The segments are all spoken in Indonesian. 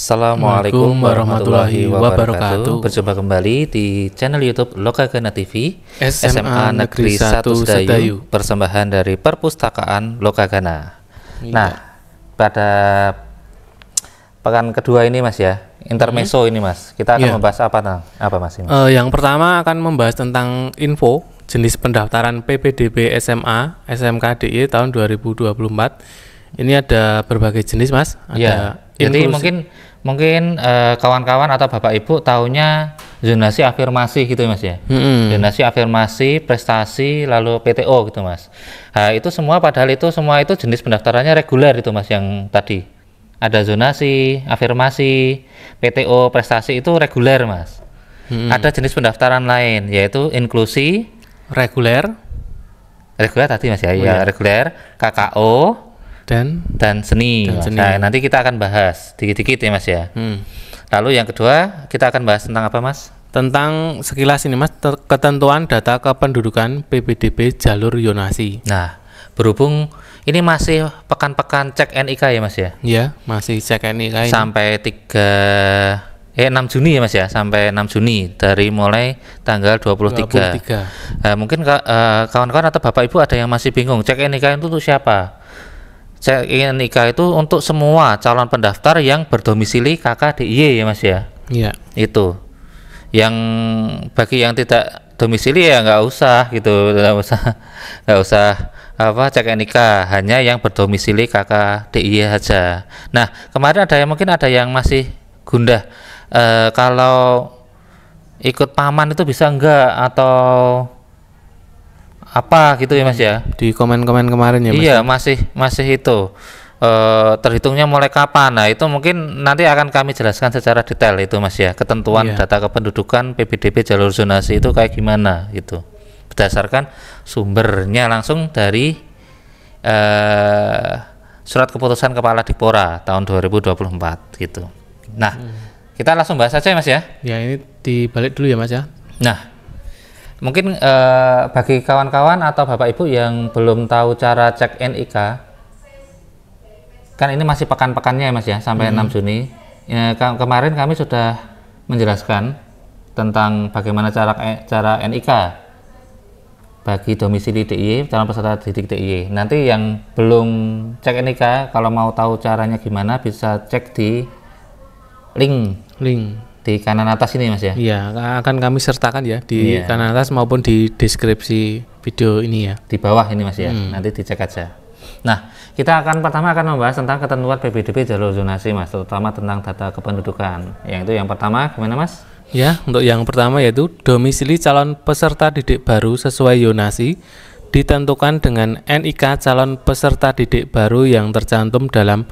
Assalamualaikum warahmatullahi wabarakatuh. Berjumpa kembali di channel YouTube Lokagana TV SMA Negeri 1 Sedayu, persembahan dari Perpustakaan Lokagana. Iya. Nah, pada pekan kedua ini Mas ya, intermezzo ini Mas, kita akan Iya. membahas apa Mas ini? Yang pertama akan membahas tentang info jenis pendaftaran PPDB SMA SMK DIY tahun 2024. Ini ada berbagai jenis Mas. Ya, jadi mungkin kawan-kawan atau Bapak Ibu tahunya zonasi afirmasi gitu Mas ya. Zonasi afirmasi, prestasi, lalu PTO gitu Mas. Nah, itu semua padahal itu semua itu jenis pendaftarannya reguler itu Mas yang tadi. Ada zonasi, afirmasi, PTO, prestasi itu reguler Mas. Ada jenis pendaftaran lain yaitu inklusi, reguler tadi Mas ya, iya. reguler, KKO dan seni. Nah, nanti kita akan bahas dikit-dikit ya Mas ya. Lalu yang kedua kita akan bahas tentang apa Mas? Tentang sekilas ini Mas, ketentuan data kependudukan PPDB jalur zonasi. Nah, berhubung ini masih pekan-pekan cek NIK ya Mas ya. Ya, masih cek NIK ini. Sampai 6 Juni ya Mas ya, sampai 6 Juni dari mulai tanggal 23. Mungkin kawan-kawan atau Bapak Ibu ada yang masih bingung, cek NIK itu untuk siapa? Cek NIK itu untuk semua calon pendaftar yang berdomisili KKDIY ya Mas ya. Iya. Itu. Yang bagi yang tidak domisili ya nggak usah gitu, nggak usah cek NIK, hanya yang berdomisili KKDIY saja. Nah, kemarin mungkin ada yang masih gundah kalau ikut paman itu bisa enggak atau apa gitu ya Mas ya. Di komen-komen kemarin ya Mas. Iya, masih itu terhitungnya mulai kapan. Nah, itu mungkin nanti akan kami jelaskan secara detail itu Mas ya, ketentuan data kependudukan PPDB jalur zonasi itu kayak gimana gitu, berdasarkan sumbernya langsung dari surat keputusan Kepala Dikpora tahun 2024 gitu. Nah, kita langsung bahas aja Mas ya. Ya, ini dibalik dulu ya Mas ya. Nah, mungkin bagi kawan-kawan atau Bapak Ibu yang belum tahu cara cek NIK, kan ini masih pekan-pekannya ya Mas ya, sampai 6 Juni. Kemarin kami sudah menjelaskan tentang bagaimana cara NIK bagi domisili DIY, calon peserta didik DIY. Nanti yang belum cek NIK, kalau mau tahu caranya gimana bisa cek di link di kanan atas ini Mas ya. Iya, akan kami sertakan ya di kanan atas maupun di deskripsi video ini ya. Di bawah ini Mas ya. Nanti dicek aja. Nah, kita pertama akan membahas tentang ketentuan PPDB jalur zonasi Mas, terutama tentang data kependudukan. Yang pertama gimana Mas? Ya, untuk yang pertama yaitu domisili calon peserta didik baru sesuai zonasi ditentukan dengan NIK calon peserta didik baru yang tercantum dalam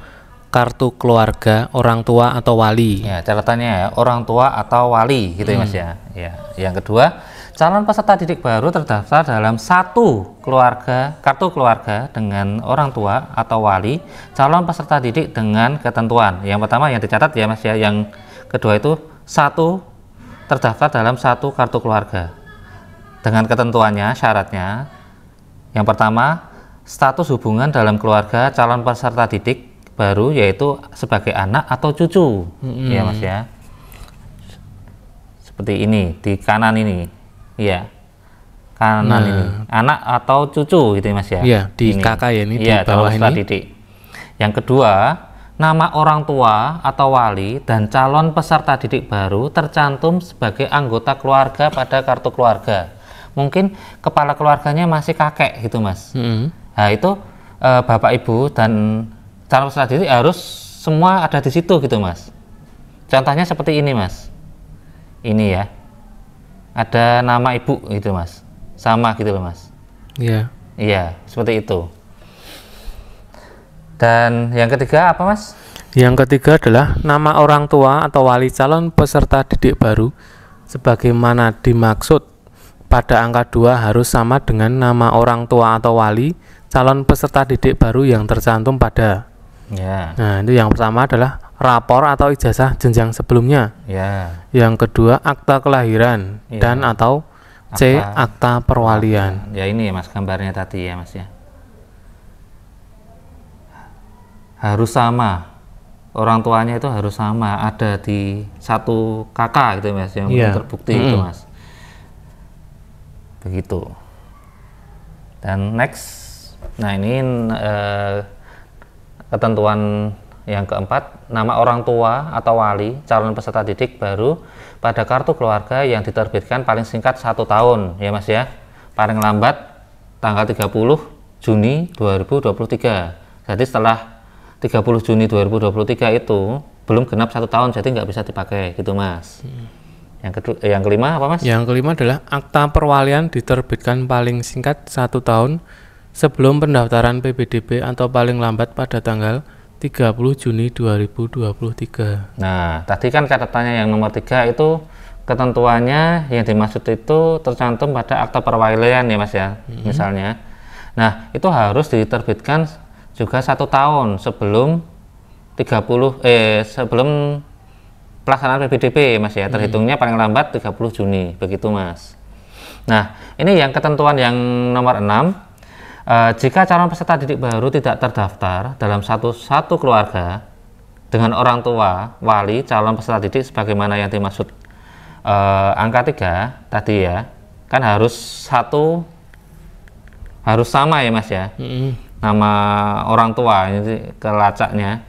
kartu keluarga orang tua atau wali. Ya, catatannya ya, orang tua atau wali gitu ya Mas ya. Ya. Yang kedua, calon peserta didik baru terdaftar dalam satu kartu keluarga dengan orang tua atau wali, calon peserta didik dengan ketentuan. Yang pertama yang dicatat ya Mas ya, yang kedua itu satu terdaftar dalam satu kartu keluarga. Dengan ketentuannya, syaratnya. Yang pertama, status hubungan dalam keluarga calon peserta didik baru yaitu sebagai anak atau cucu, ya Mas ya. Seperti ini di kanan ini, ya kanan ini anak atau cucu gitu ya Mas ya. Iya, di kakak ya ini di bawah ini. Didik. Yang kedua, nama orang tua atau wali dan calon peserta didik baru tercantum sebagai anggota keluarga pada kartu keluarga. Mungkin kepala keluarganya masih kakek gitu Mas. Nah itu Bapak Ibu dan calon peserta didik harus semua ada di situ gitu Mas. Contohnya seperti ini Mas. Ini ya. Ada nama ibu gitu Mas. Sama gitu loh Mas. Iya. Iya, seperti itu. Dan yang ketiga apa Mas? Yang ketiga adalah nama orang tua atau wali calon peserta didik baru sebagaimana dimaksud pada angka 2 harus sama dengan nama orang tua atau wali calon peserta didik baru yang tercantum pada. Ya. Nah, itu yang pertama adalah rapor atau ijazah jenjang sebelumnya. Ya. Yang kedua akta kelahiran dan atau akta perwalian. Ya ini ya Mas gambarnya tadi ya Mas ya. Harus sama orang tuanya itu harus sama, ada di satu kakak gitu Mas, yang terbukti itu Mas. Begitu. Dan next, nah ini ketentuan yang keempat, nama orang tua atau wali calon peserta didik baru pada kartu keluarga yang diterbitkan paling singkat 1 tahun ya Mas ya, paling lambat tanggal 30 Juni 2023. Jadi setelah 30 Juni 2023 itu belum genap 1 tahun, jadi nggak bisa dipakai gitu Mas. Yang kelima apa Mas? Yang kelima adalah akta perwalian diterbitkan paling singkat 1 tahun sebelum pendaftaran PPDB atau paling lambat pada tanggal 30 Juni 2023. Nah, tadi kan catatannya yang nomor 3 itu ketentuannya yang dimaksud itu tercantum pada akta perwalian ya Mas ya, misalnya. Nah, itu harus diterbitkan juga 1 tahun sebelum sebelum pelaksanaan PPDB Mas ya, terhitungnya paling lambat 30 Juni, begitu Mas. Nah, ini yang ketentuan yang nomor 6. Jika calon peserta didik baru tidak terdaftar dalam satu keluarga dengan orang tua, wali, calon peserta didik sebagaimana yang dimaksud angka 3 tadi ya, kan harus sama ya Mas ya, nama orang tua ini kelacaknya.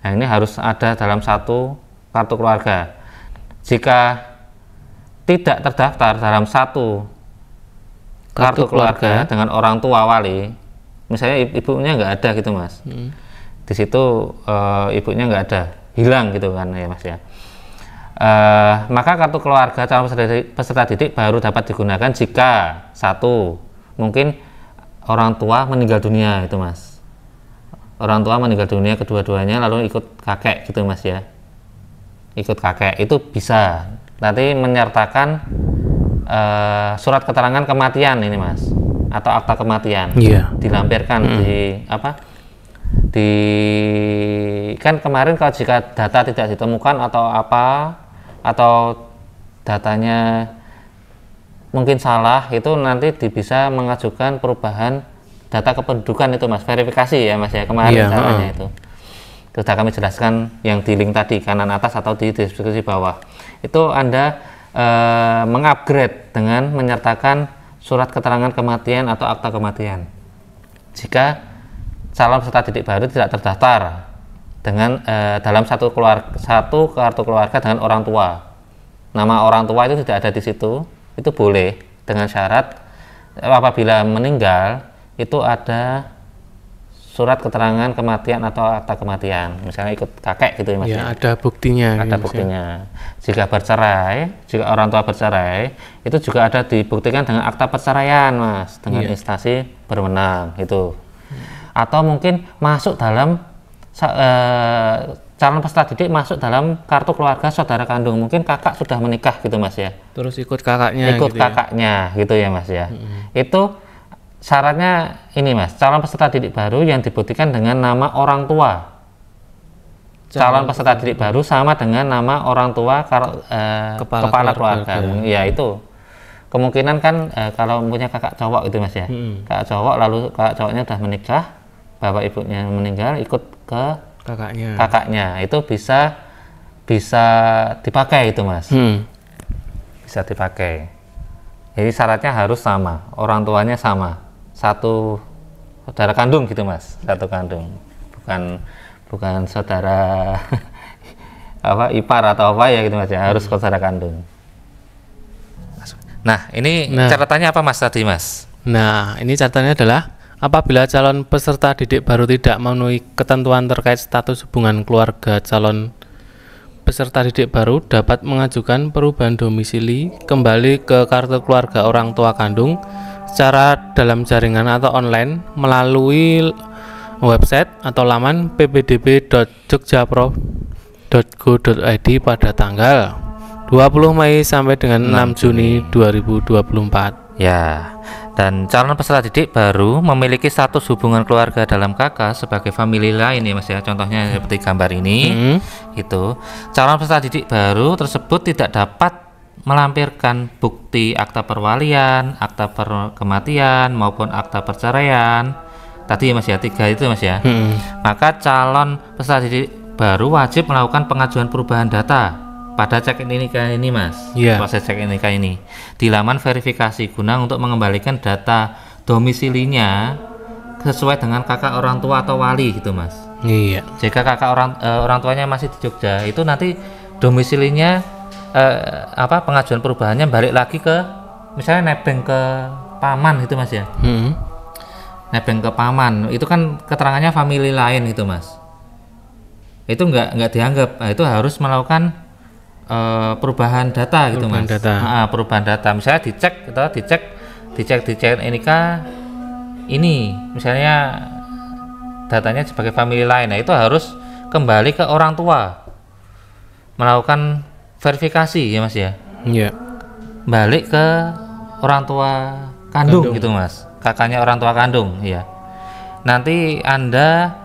Nah, ini harus ada dalam satu kartu keluarga. Jika tidak terdaftar dalam satu kartu keluarga dengan orang tua wali, misalnya ibunya nggak ada gitu Mas, di situ ibunya nggak ada, hilang gitu kan ya Mas ya, maka kartu keluarga calon peserta didik baru dapat digunakan jika satu, mungkin orang tua meninggal dunia itu Mas, orang tua meninggal dunia kedua-duanya lalu ikut kakek gitu Mas ya, ikut kakek itu bisa nanti menyertakan surat keterangan kematian ini Mas, atau akta kematian, dilampirkan kan kemarin kalau jika data tidak ditemukan atau datanya mungkin salah, itu nanti bisa mengajukan perubahan data kependudukan itu Mas, verifikasi ya Mas ya, kemarin caranya itu sudah kami jelaskan yang di link tadi kanan atas atau di deskripsi bawah. Itu Anda mengupgrade dengan menyertakan surat keterangan kematian atau akta kematian jika calon peserta didik baru tidak terdaftar dengan dalam satu kartu keluarga dengan orang tua. Nama orang tua itu tidak ada di situ, itu boleh dengan syarat apabila meninggal itu ada surat keterangan kematian atau akta kematian, misalnya ikut kakek gitu ya Mas. Ya, ada buktinya. Ada buktinya. Jika orang tua bercerai, itu juga ada dibuktikan dengan akta perceraian Mas, dengan instansi berwenang itu. Atau mungkin masuk dalam calon peserta didik masuk dalam kartu keluarga saudara kandung, mungkin kakak sudah menikah gitu Mas ya. Terus ikut kakaknya. Gitu ya Mas ya. Itu syaratnya ini Mas, calon peserta didik baru yang dibuktikan dengan nama orang tua. Calon peserta didik baru sama dengan nama orang tua kepala keluarga. Ya itu. Kemungkinan kan kalau punya kakak cowok itu Mas ya. Kakak cowok lalu kakak cowoknya sudah menikah, bapak ibunya meninggal, ikut ke kakaknya. Itu bisa dipakai itu Mas. Bisa dipakai. Jadi syaratnya harus sama, orang tuanya sama. Satu saudara kandung gitu Mas, satu kandung, bukan saudara ipar atau apa ya gitu Mas ya, harus saudara kandung. Nah ini catatannya apa Mas tadi Mas? Nah ini catatannya adalah apabila calon peserta didik baru tidak memenuhi ketentuan terkait status hubungan keluarga, calon peserta didik baru dapat mengajukan perubahan domisili kembali ke kartu keluarga orang tua kandung secara dalam jaringan atau online melalui website atau laman ppdb.jogjaprov.go.id pada tanggal 20 Mei sampai dengan 6 Juni 2024. Ya, dan calon peserta didik baru memiliki status hubungan keluarga dalam KK sebagai famili lain ya Mas ya, contohnya seperti gambar ini. Itu calon peserta didik baru tersebut tidak dapat melampirkan bukti akta perwalian, akta kematian maupun akta perceraian tadi ya Mas ya, 3 itu Mas ya. Maka calon peserta didik baru wajib melakukan pengajuan perubahan data pada cek NIK ini Mas. Proses cek NIK ini di laman verifikasi guna untuk mengembalikan data domisilinya sesuai dengan kakak orang tua atau wali gitu Mas. Jika kakak orang tuanya masih di Jogja, itu nanti domisilinya pengajuan perubahannya balik lagi ke misalnya nebeng ke paman gitu Mas ya. Nebeng ke paman itu kan keterangannya famili lain gitu Mas. Itu nggak dianggap. Itu harus melakukan perubahan data gitu Mas. Perubahan data. Misalnya dicek di NIK ini misalnya datanya sebagai famili lain. Nah, itu harus kembali ke orang tua melakukan verifikasi ya Mas ya. Balik ke orang tua kandung gitu Mas. Kakaknya orang tua kandung ya. Nanti Anda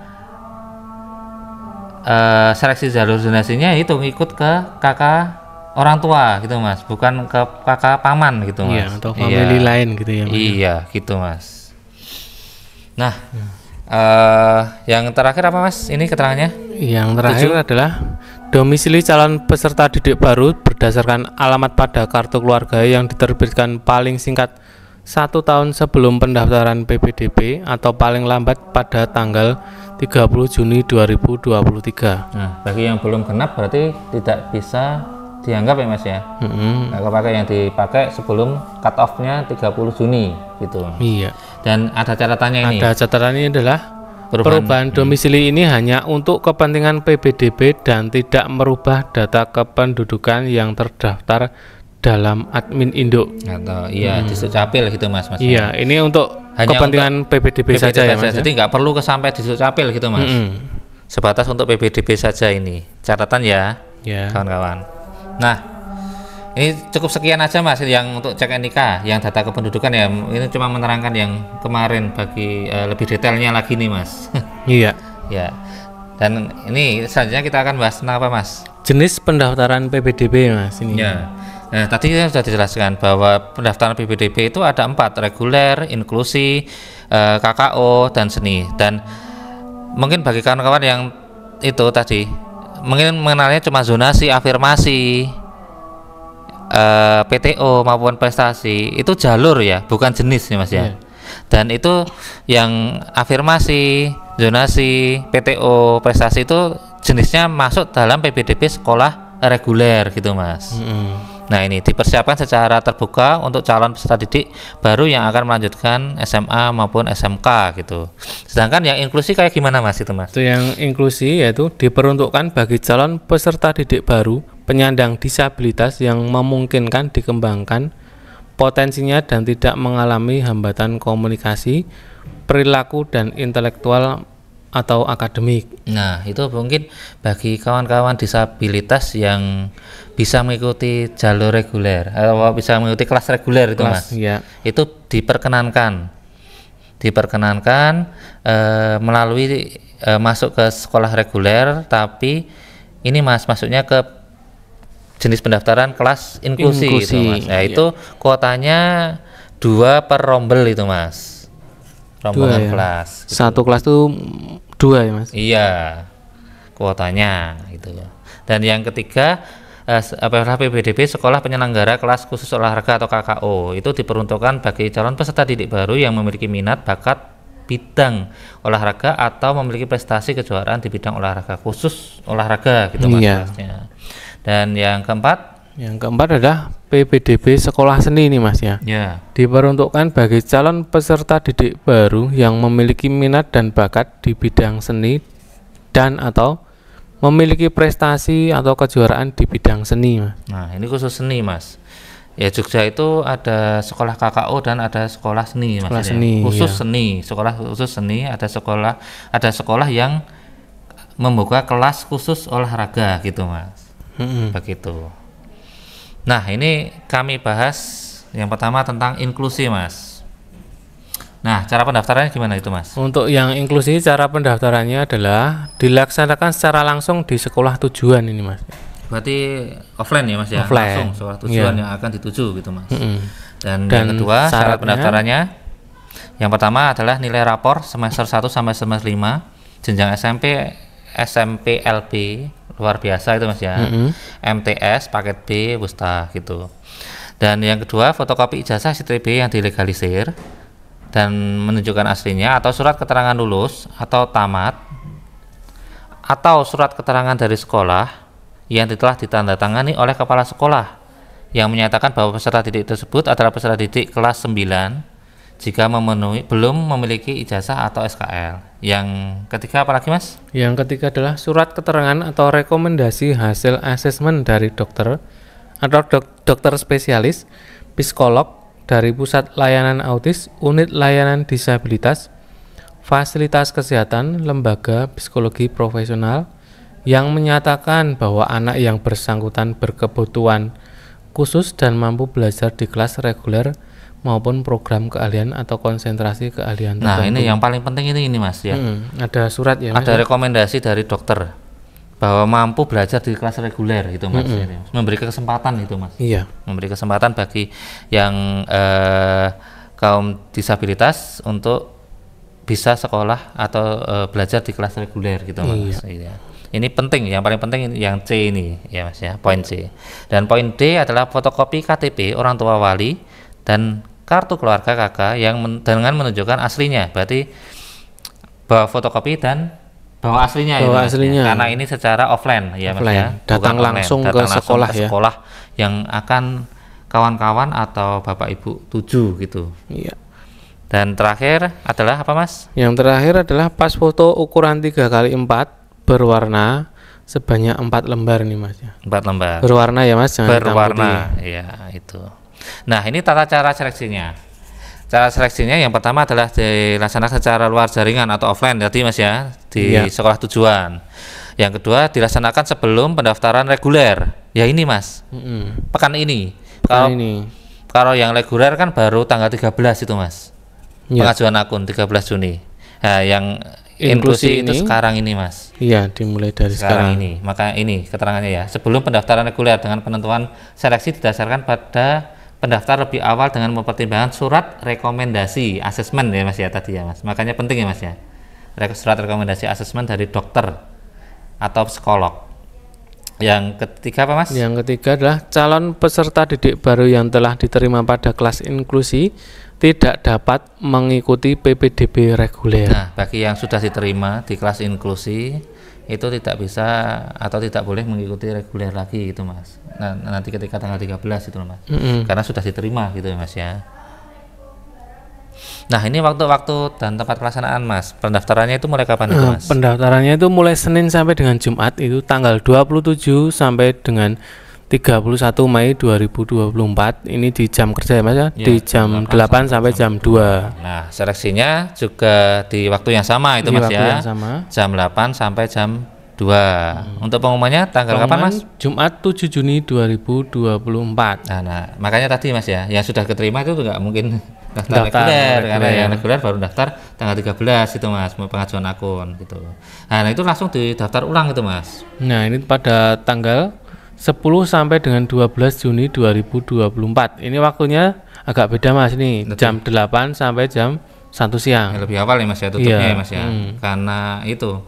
seleksi jalur zonasinya itu ngikut ke kakak orang tua gitu Mas, bukan ke kakak paman gitu Mas. Atau famili lain gitu ya Mas. Iya gitu Mas. Nah yang terakhir apa Mas ini keterangannya? Yang terakhir adalah domisili calon peserta didik baru berdasarkan alamat pada kartu keluarga yang diterbitkan paling singkat 1 tahun sebelum pendaftaran PPDB atau paling lambat pada tanggal 30 Juni 2023. Nah, bagi yang belum genap berarti tidak bisa dianggap ya Mas ya. Nah, pakai yang dipakai sebelum cut off-nya 30 Juni gitu. Dan ada catatannya ini. Ada catatannya adalah perubahan domisili ini hanya untuk kepentingan PPDB dan tidak merubah data kependudukan yang terdaftar dalam admin induk atau di Sukcapil gitu Mas. Ini untuk hanya kepentingan untuk PPDB saja ya Mas. Jadi nggak perlu sampai di Sukcapil gitu Mas. Sebatas untuk PPDB saja ini. Catatan ya. Kawan-kawan. Nah, ini cukup sekian aja Mas yang untuk cek NIK, yang data kependudukan ya. Ini cuma menerangkan yang kemarin bagi lebih detailnya lagi nih Mas. Ya. Dan ini selanjutnya kita akan bahas tentang apa Mas? Jenis pendaftaran PPDB Mas ini. Nah, tadi sudah dijelaskan bahwa pendaftaran PPDB itu ada 4, reguler, inklusi, KKO, dan seni. Dan mungkin bagi kawan-kawan yang itu tadi mungkin mengenalnya cuma zonasi, afirmasi, PTO maupun prestasi, itu jalur ya, bukan jenis nih Mas ya. Dan itu yang afirmasi, zonasi, PTO, prestasi itu jenisnya masuk dalam PPDB sekolah reguler gitu Mas. Nah, ini dipersiapkan secara terbuka untuk calon peserta didik baru yang akan melanjutkan SMA maupun SMK gitu. Sedangkan yang inklusi kayak gimana Mas itu Mas? Itu yang inklusi yaitu diperuntukkan bagi calon peserta didik baru penyandang disabilitas yang memungkinkan dikembangkan potensinya dan tidak mengalami hambatan komunikasi, perilaku dan intelektual atau akademik. Nah, itu mungkin bagi kawan-kawan disabilitas yang bisa mengikuti jalur reguler atau bisa mengikuti kelas reguler itu Mas. Itu diperkenankan melalui masuk ke sekolah reguler, tapi ini Mas masuknya ke jenis pendaftaran kelas inklusi. Itu Mas. Nah, itu kuotanya 2 per rombel itu Mas. Rombongan kelas gitu. Satu kelas tuh 2 ya Mas? Iya, kuotanya gitu. Dan yang ketiga PPDB sekolah penyelenggara kelas khusus olahraga atau KKO itu diperuntukkan bagi calon peserta didik baru yang memiliki minat bakat bidang olahraga atau memiliki prestasi kejuaraan di bidang olahraga khusus olahraga gitu Mas. Dan yang keempat adalah PPDB sekolah seni ini Mas ya. Diperuntukkan bagi calon peserta didik baru yang memiliki minat dan bakat di bidang seni dan atau memiliki prestasi atau kejuaraan di bidang seni Mas. Nah, ini khusus seni Mas. Ya, Jogja itu ada sekolah KKO dan ada sekolah seni Mas. Sekolah seni, khusus seni, sekolah khusus seni, ada sekolah yang membuka kelas khusus olahraga gitu Mas. Begitu. Nah, ini kami bahas yang pertama tentang inklusi Mas. Nah, cara pendaftarannya gimana itu Mas? Untuk yang inklusi, cara pendaftarannya adalah dilaksanakan secara langsung di sekolah tujuan ini Mas. Berarti offline ya Mas ya? Offline. Langsung sekolah tujuan yang akan dituju gitu Mas. Dan yang kedua, cara pendaftarannya yang pertama adalah nilai rapor semester 1 sampai semester 5 jenjang SMP, SMP LB luar biasa itu Mas ya. MTS paket B Wusta gitu. Dan yang kedua, fotokopi ijazah STB yang dilegalisir dan menunjukkan aslinya, atau surat keterangan lulus atau tamat, atau surat keterangan dari sekolah yang telah ditandatangani oleh kepala sekolah yang menyatakan bahwa peserta didik tersebut adalah peserta didik kelas 9 jika belum memiliki ijazah atau SKL. Yang ketiga apalagi Mas? Yang ketiga adalah surat keterangan atau rekomendasi hasil asesmen dari dokter atau dokter spesialis, psikolog dari pusat layanan autis, unit layanan disabilitas, fasilitas kesehatan, lembaga psikologi profesional yang menyatakan bahwa anak yang bersangkutan berkebutuhan khusus dan mampu belajar di kelas reguler maupun program keahlian atau konsentrasi keahlian Nah, tertentu. ini yang paling penting ini Mas ya. Ada surat ya Mas? Ada rekomendasi dari dokter bahwa mampu belajar di kelas reguler gitu Mas. Memberi kesempatan itu Mas. Iya. Memberi kesempatan bagi yang kaum disabilitas untuk bisa sekolah atau belajar di kelas reguler gitu Mas. Iya. Ini penting, yang paling penting yang C ini ya Mas ya, poin C. Dan poin D adalah fotokopi KTP orang tua wali dan kartu keluarga kakak yang dengan menunjukkan aslinya. Berarti bawa fotokopi dan bawa aslinya, bawa aslinya. Karena ini secara offline ya Mas ya. Datang langsung ke sekolah ya. Sekolah yang akan kawan-kawan atau Bapak Ibu tuju gitu. Iya. Dan terakhir adalah apa Mas? Yang terakhir adalah pas foto ukuran 3x4 berwarna sebanyak 4 lembar nih Mas ya. 4 lembar. Berwarna ya Mas, jangan berwarna. Ya, itu. Nah, ini tata cara seleksinya. Cara seleksinya yang pertama adalah dilaksanakan secara luar jaringan atau offline tadi Mas ya, di sekolah tujuan. Yang kedua dilaksanakan sebelum pendaftaran reguler. Ya ini Mas. Pekan ini. Kalau yang reguler kan baru tanggal 13 itu Mas. Pengajuan akun 13 Juni. Nah, yang inklusi itu sekarang ini Mas. Iya, dimulai dari sekarang ini. Maka ini keterangannya ya. Sebelum pendaftaran reguler dengan penentuan seleksi didasarkan pada pendaftar lebih awal dengan mempertimbangkan surat rekomendasi asesmen ya Mas ya tadi ya Mas. Makanya penting ya Mas ya. Surat rekomendasi asesmen dari dokter atau psikolog. Yang ketiga apa Mas? Yang ketiga adalah calon peserta didik baru yang telah diterima pada kelas inklusi tidak dapat mengikuti PPDB reguler. Nah, bagi yang sudah diterima di kelas inklusi itu tidak bisa atau tidak boleh mengikuti reguler lagi gitu Mas. Nah, nanti ketika tanggal 13 itu Mas. Karena sudah diterima gitu ya Mas ya. Nah, ini waktu-waktu dan tempat pelaksanaan Mas. Pendaftarannya itu mulai kapan itu Mas? Pendaftarannya itu mulai Senin sampai dengan Jumat, itu tanggal 27 sampai dengan 31 Mei 2024. Ini di jam kerja ya Mas ya, di jam 8 sampai jam 2. Nah, seleksinya juga di waktu yang sama itu Mas ya. Jam 8 sampai jam 2. Untuk pengumumannya tanggal kapan Mas? Jumat 7 Juni 2024. Nah, makanya tadi Mas ya, yang sudah keterima itu nggak mungkin daftar reguler, karena yang reguler baru daftar tanggal 13 itu Mas, pengajuan akun gitu. Nah, itu langsung didaftar ulang itu Mas. Nah, ini pada tanggal 10 sampai dengan 12 Juni 2024. Ini waktunya agak beda Mas nih, jam 8 sampai jam 1 siang. Ya, lebih awal ya Mas ya tutupnya ya Mas ya. Karena itu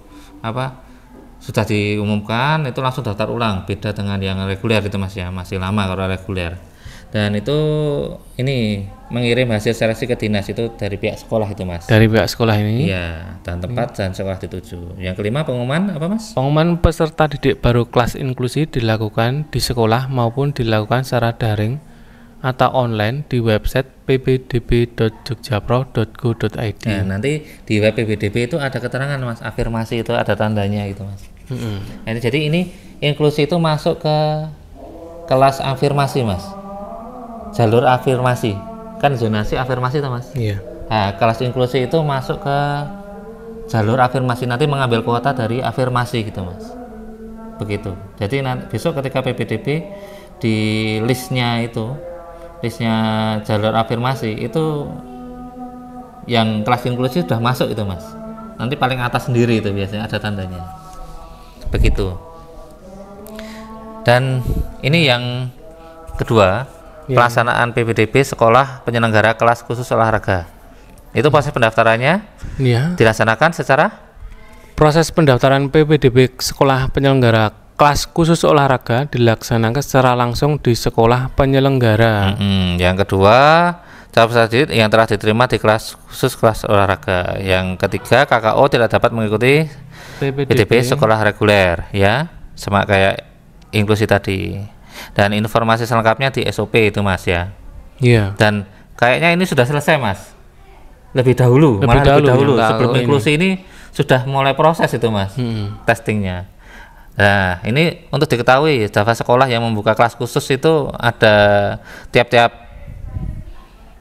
sudah diumumkan itu langsung daftar ulang, beda dengan yang reguler itu Mas ya, masih lama kalau reguler. Dan itu ini mengirim hasil seleksi ke dinas itu dari pihak sekolah itu Mas. Dari pihak sekolah ini? Iya, dan tempat dan sekolah dituju. Yang kelima pengumuman apa Mas? Pengumuman peserta didik baru kelas inklusi dilakukan di sekolah maupun dilakukan secara daring atau online di website ppdb.jogjapro.go.id. Nah, nanti di web PPDB itu ada keterangan Mas, afirmasi itu ada tandanya gitu Mas. Nah, jadi ini inklusi itu masuk ke kelas afirmasi Mas. Jalur afirmasi, kan zonasi afirmasi itu Mas. Iya. Nah, kelas inklusi itu masuk ke jalur afirmasi, nanti mengambil kuota dari afirmasi gitu Mas. Begitu. Jadi nanti besok ketika PPDB di listnya jalur afirmasi itu yang kelas inklusi sudah masuk itu Mas. Nanti paling atas sendiri itu biasanya ada tandanya. Begitu. Dan ini yang kedua. Pelaksanaan PPDB sekolah penyelenggara kelas khusus olahraga. Itu proses pendaftarannya dilaksanakan secara Proses pendaftaran PPDB sekolah penyelenggara kelas khusus olahraga dilaksanakan secara langsung di sekolah penyelenggara. Yang kedua, calon peserta didik yang telah diterima di kelas khusus kelas olahraga. Yang ketiga, KKO tidak dapat mengikuti PPDB sekolah reguler, ya, sama kayak inklusi tadi. Dan informasi selengkapnya di SOP itu Mas ya. Iya. Dan kayaknya ini sudah selesai Mas. Lebih dahulu sebelum inklusi ini sudah mulai proses itu Mas, testingnya. Nah, ini untuk diketahui, Java sekolah yang membuka kelas khusus itu ada tiap-tiap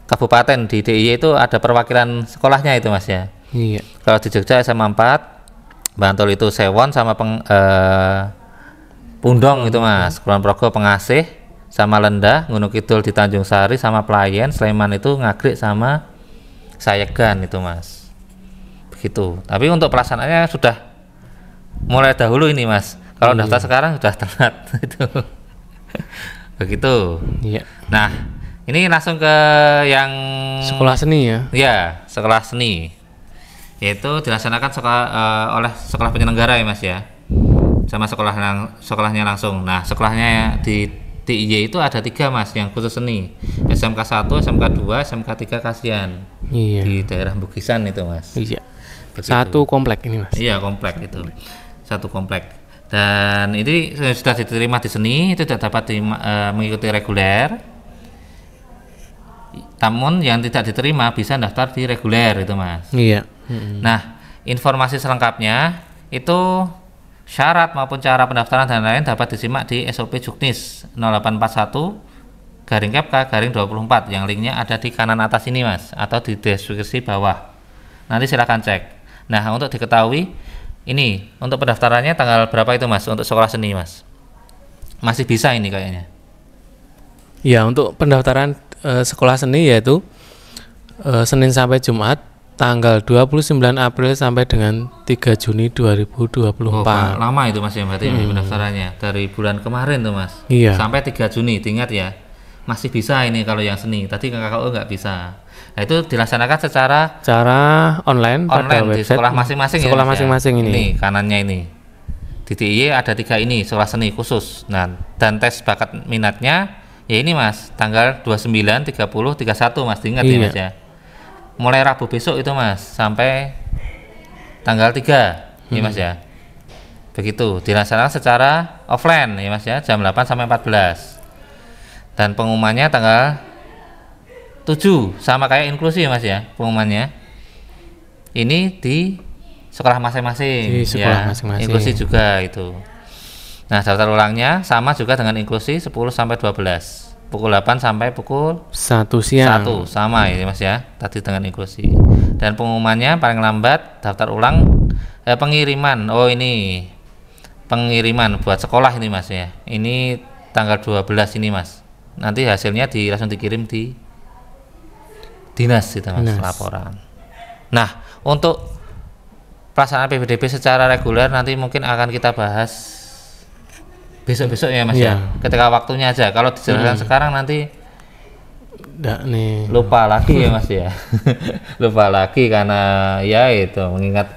kabupaten di DIY itu ada perwakilan sekolahnya itu Mas ya. Iya. Kalau di Jogja SMA 4, Bantul itu Sewon sama Pundong itu Mas, Kulon Progo Pengasih sama Lendah, Gunung Kidul di Tanjung Sari sama Pelayan, Sleman itu Ngagrik sama Sayegan itu Mas. Begitu. Tapi untuk pelaksanaannya sudah mulai dahulu ini Mas. Kalau daftar sekarang sudah telat itu. Begitu. Iya. Nah, ini langsung ke yang Sekolah seni ya. Ya, sekolah seni. Yaitu dilaksanakan oleh sekolah penyelenggara ya Mas ya. Sama sekolahnya langsung. Nah, sekolahnya di DIY itu ada 3 Mas yang khusus seni. SMK 1, SMK 2, SMK 3 Kasihan. Iya. Di daerah Bukisan itu Mas. Iya. Begitu. Satu komplek ini Mas. Iya, komplek itu. Satu komplek. Dan ini sudah diterima di seni itu tidak dapat mengikuti reguler. Namun yang tidak diterima bisa daftar di reguler itu Mas. Iya. Nah, informasi selengkapnya itu syarat maupun cara pendaftaran dan lain dapat disimak di SOP Juknis 0841-Kepka-24 yang linknya ada di kanan atas ini Mas, atau di deskripsi bawah. Nanti silahkan cek. Nah, untuk diketahui ini untuk pendaftarannya tanggal berapa itu Mas untuk sekolah seni Mas? Masih bisa ini kayaknya. Ya, untuk pendaftaran sekolah seni yaitu Senin sampai Jumat tanggal 29 April sampai dengan 3 Juni 2024. Oh, lama itu Mas ya berarti pendaftarannya dari bulan kemarin tuh Mas. Iya. Sampai 3 Juni, ingat ya. Masih bisa ini kalau yang seni. Tadi KKO nggak bisa. Nah, itu dilaksanakan secara online pada di website sekolah masing-masing. Sekolah ya, masing-masing ini. Ini kanannya ini. Di DIY ada 3 ini, sekolah seni khusus. Nah, dan tes bakat minatnya ya ini Mas, tanggal 29, 30, 31 Mas, diingat ya Mas ya. Mulai Rabu besok itu Mas sampai tanggal 3 ini Mas ya. Begitu, dilaksanakan secara offline ya Mas ya, jam 8 sampai 14. Dan pengumumannya tanggal 7 sama kayak inklusi ya Mas ya, pengumumannya. Ini di sekolah masing-masing. Di sekolah ya, masing-masing. Inklusi juga itu. Nah, daftar ulangnya sama juga dengan inklusi 10 sampai 12. Pukul 8 sampai pukul 1 siang. 1 sama ini Mas ya, tadi dengan inklusi. Dan pengumumannya paling lambat daftar ulang pengiriman. Oh, ini pengiriman buat sekolah ini Mas ya. Ini tanggal 12 ini Mas. Nanti hasilnya langsung dikirim di dinas itu Mas, laporan. Nah, untuk pelaksanaan PPDB secara reguler nanti mungkin akan kita bahas besok-besok ya Mas ya. Ketika waktunya aja. Kalau dijelaskan sekarang nanti lupa lagi ya Mas ya. Lupa lagi karena ya itu mengingat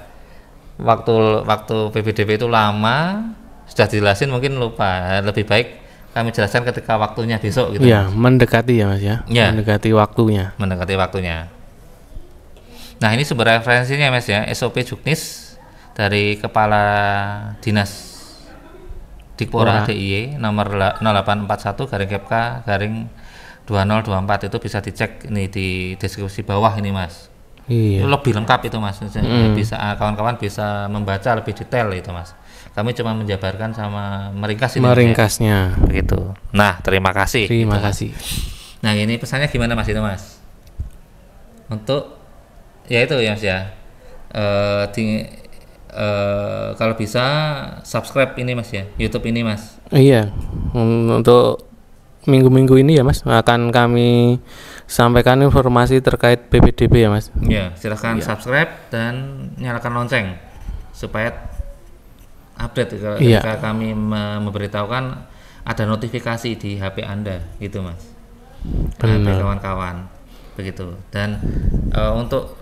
waktu PPDB itu lama, sudah dijelasin mungkin lupa. Lebih baik kami jelaskan ketika waktunya besok gitu. Iya, mendekati ya Mas ya. Mendekati waktunya. Mendekati waktunya. Nah, ini sumber referensinya Mas ya, SOP Juknis dari Kepala Dinas Dikpora DIY nomor 0841-Kepka-2024 itu bisa dicek ini di deskripsi bawah ini Mas. Iya. Lebih lengkap itu Mas. Bisa kawan-kawan bisa membaca lebih detail itu Mas. Kami cuma menjabarkan sama meringkas ini. Meringkasnya. Ya. Begitu. Nah, terima kasih. Terima gitu, kasih. Nah, ini pesannya gimana Mas itu Mas? Untuk ya itu ya Mas ya. Kalau bisa subscribe ini Mas ya, YouTube ini Mas. Iya, untuk minggu-minggu ini ya Mas akan kami sampaikan informasi terkait PPDB ya Mas. Ya, silahkan subscribe dan nyalakan lonceng supaya update ketika kami memberitahukan ada notifikasi di HP Anda gitu Mas. HP kawan-kawan begitu. Dan untuk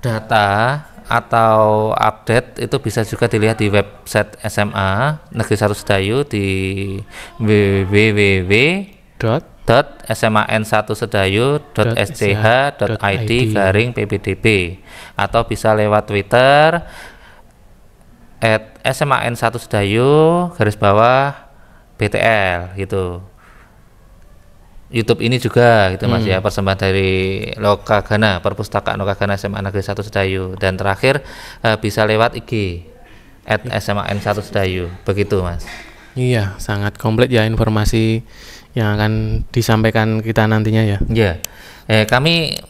data atau update itu bisa juga dilihat di website SMA Negeri 1 Sedayu di www.sman1sedayu.sch.id/ppdb atau bisa lewat Twitter @sman1sedayu_BTL gitu. YouTube ini juga gitu Mas ya, persembahan dari Lokagana, Perpustakaan Lokagana SMA Negeri 1 Sedayu, dan terakhir bisa lewat IG @sman1sedayu begitu Mas. Iya, sangat komplit ya informasi yang akan disampaikan kita nantinya ya. Iya. Kami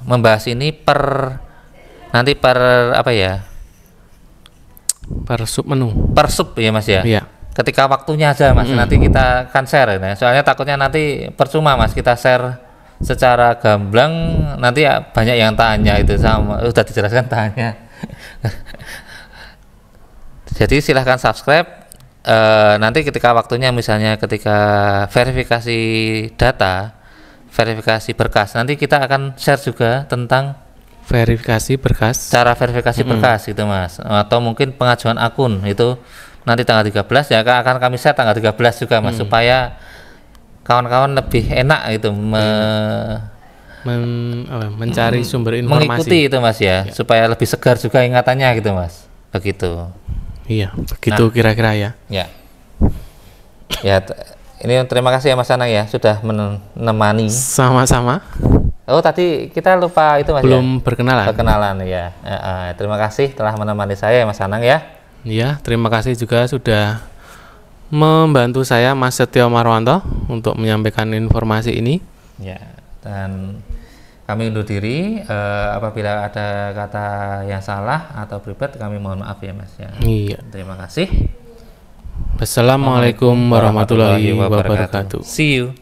membahas ini per apa ya? Per sub menu. Per sub ya Mas ya. Iya. Ketika waktunya aja Mas, nanti kita akan share ya. Soalnya takutnya nanti percuma Mas kita share secara gamblang, nanti ya banyak yang tanya itu, sama udah dijelaskan tanya. Jadi silahkan subscribe. Nanti ketika waktunya, misalnya ketika verifikasi data, verifikasi berkas, nanti kita akan share juga tentang Verifikasi berkas. cara verifikasi berkas gitu Mas, atau mungkin pengajuan akun itu nanti tanggal 13 ya, akan kami share tanggal 13 juga Mas, supaya kawan-kawan lebih enak gitu mencari sumber informasi, mengikuti itu Mas ya, supaya lebih segar juga ingatannya gitu Mas, begitu. Iya, begitu kira-kira ya. Ya. Ini terima kasih ya Mas Anang ya, sudah menemani. Sama-sama. Oh, tadi kita lupa itu Mas, belum ya? Perkenalan ya. Terima kasih telah menemani saya Mas Anang ya. Iya, terima kasih juga sudah membantu saya Mas Setio Marwanto untuk menyampaikan informasi ini. Ya, dan kami undur diri. Apabila ada kata yang salah atau pribadi, kami mohon maaf ya Mas ya. Iya. Terima kasih. Wassalamualaikum warahmatullahi wabarakatuh. See you.